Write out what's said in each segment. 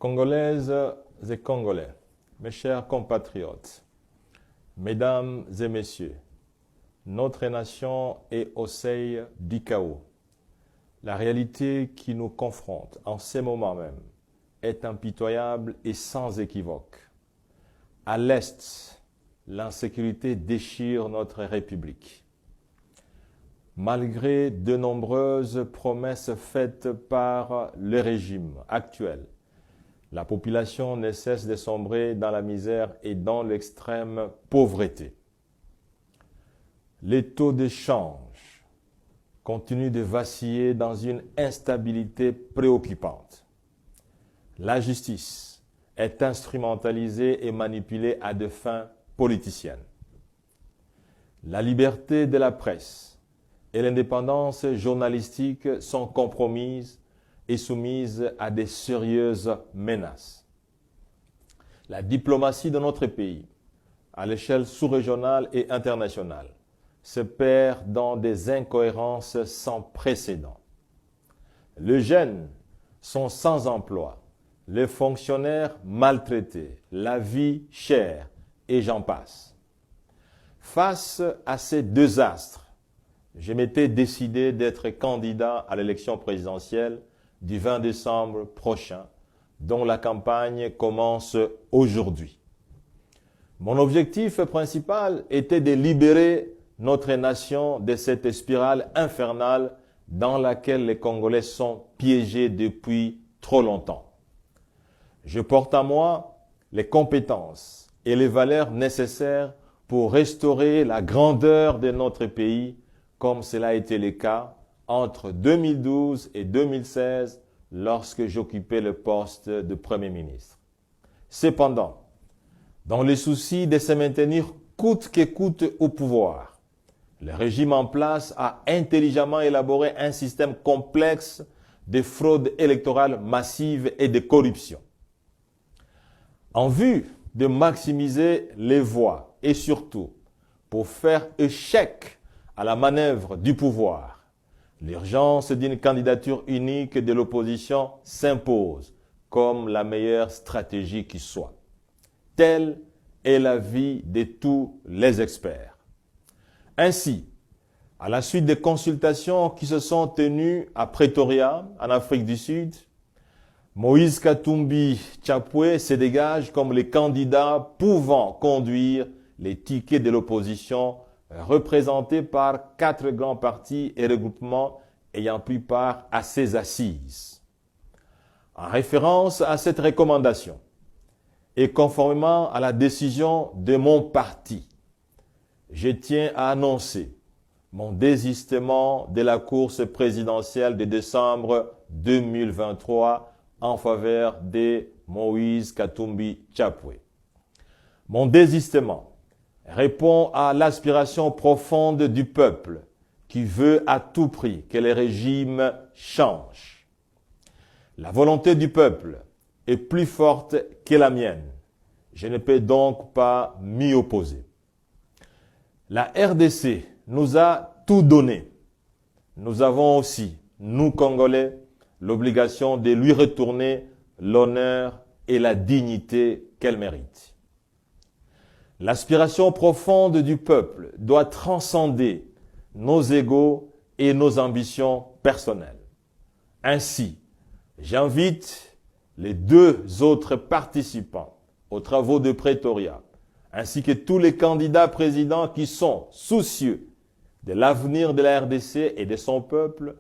Congolaises et Congolais, mes chers compatriotes, mesdames et messieurs, notre nation est au seuil du chaos. La réalité qui nous confronte en ces moments même est impitoyable et sans équivoque. À l'Est, l'insécurité déchire notre République. Malgré de nombreuses promesses faites par le régime actuel, la population ne cesse de sombrer dans la misère et dans l'extrême pauvreté. Les taux de change continuent de vaciller dans une instabilité préoccupante. La justice est instrumentalisée et manipulée à des fins politiciennes. La liberté de la presse et l'indépendance journalistique sont compromises et soumises à de sérieuses menaces. La diplomatie de notre pays, à l'échelle sous-régionale et internationale, se perd dans des incohérences sans précédent. Les jeunes sont sans emploi, les fonctionnaires maltraités, la vie chère, et j'en passe. Face à ces deux astres, je m'étais décidé d'être candidat à l'élection présidentielle du 20 décembre prochain, dont la campagne commence aujourd'hui. Mon objectif principal était de libérer notre nation de cette spirale infernale dans laquelle les Congolais sont piégés depuis trop longtemps. Je porte à moi les compétences et les valeurs nécessaires pour restaurer la grandeur de notre pays, comme cela a été le cas entre 2012 et 2016, lorsque j'occupais le poste de Premier ministre. Cependant, dans le souci de se maintenir coûte que coûte au pouvoir, le régime en place a intelligemment élaboré un système complexe de fraude électorale massive et de corruption. En vue de maximiser les voix et surtout pour faire échec à la manœuvre du pouvoir, l'urgence d'une candidature unique de l'opposition s'impose comme la meilleure stratégie qui soit. Telle est l'avis de tous les experts. Ainsi, à la suite des consultations qui se sont tenues à Pretoria, en Afrique du Sud, Moïse Katumbi Chapwe se dégage comme le candidat pouvant conduire les tickets de l'opposition représentés par 4 grands partis et regroupements ayant pris part à ces assises. En référence à cette recommandation et conformément à la décision de mon parti, je tiens à annoncer mon désistement de la course présidentielle de décembre 2023 en faveur de Moïse Katumbi Chapwe. Mon désistement répond à l'aspiration profonde du peuple qui veut à tout prix que le régime change. La volonté du peuple est plus forte que la mienne. Je ne peux donc pas m'y opposer. La RDC nous a tout donné. Nous avons aussi, nous Congolais, l'obligation de lui retourner l'honneur et la dignité qu'elle mérite. L'aspiration profonde du peuple doit transcender nos égos et nos ambitions personnelles. Ainsi, j'invite les 2 autres participants aux travaux de Pretoria, ainsi que tous les candidats présidents qui sont soucieux de l'avenir de la RDC et de son peuple,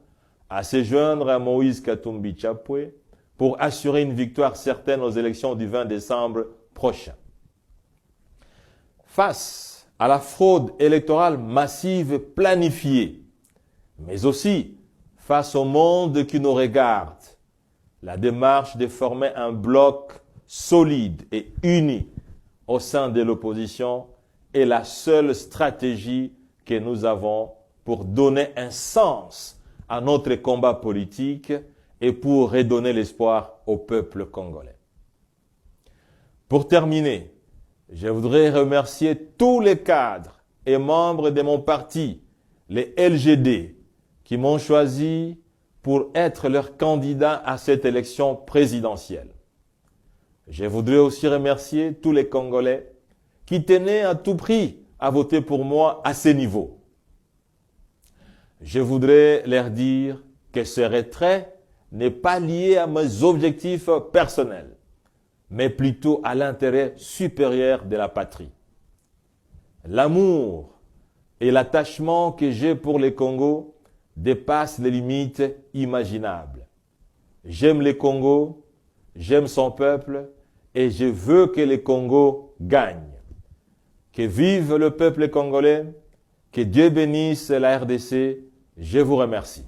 à se joindre à Moïse Katumbi Chapwe pour assurer une victoire certaine aux élections du 20 décembre prochain. Face à la fraude électorale massive planifiée, mais aussi face au monde qui nous regarde, la démarche de former un bloc solide et uni au sein de l'opposition est la seule stratégie que nous avons pour donner un sens à notre combat politique et pour redonner l'espoir au peuple congolais. Pour terminer, je voudrais remercier tous les cadres et membres de mon parti, les LGD, qui m'ont choisi pour être leur candidat à cette élection présidentielle. Je voudrais aussi remercier tous les Congolais qui tenaient à tout prix à voter pour moi à ce niveau. Je voudrais leur dire que ce retrait n'est pas lié à mes objectifs personnels, mais plutôt à l'intérêt supérieur de la patrie. L'amour et l'attachement que j'ai pour le Congo dépassent les limites imaginables. J'aime le Congo, j'aime son peuple et je veux que le Congo gagne. Que vive le peuple congolais, que Dieu bénisse la RDC. Je vous remercie.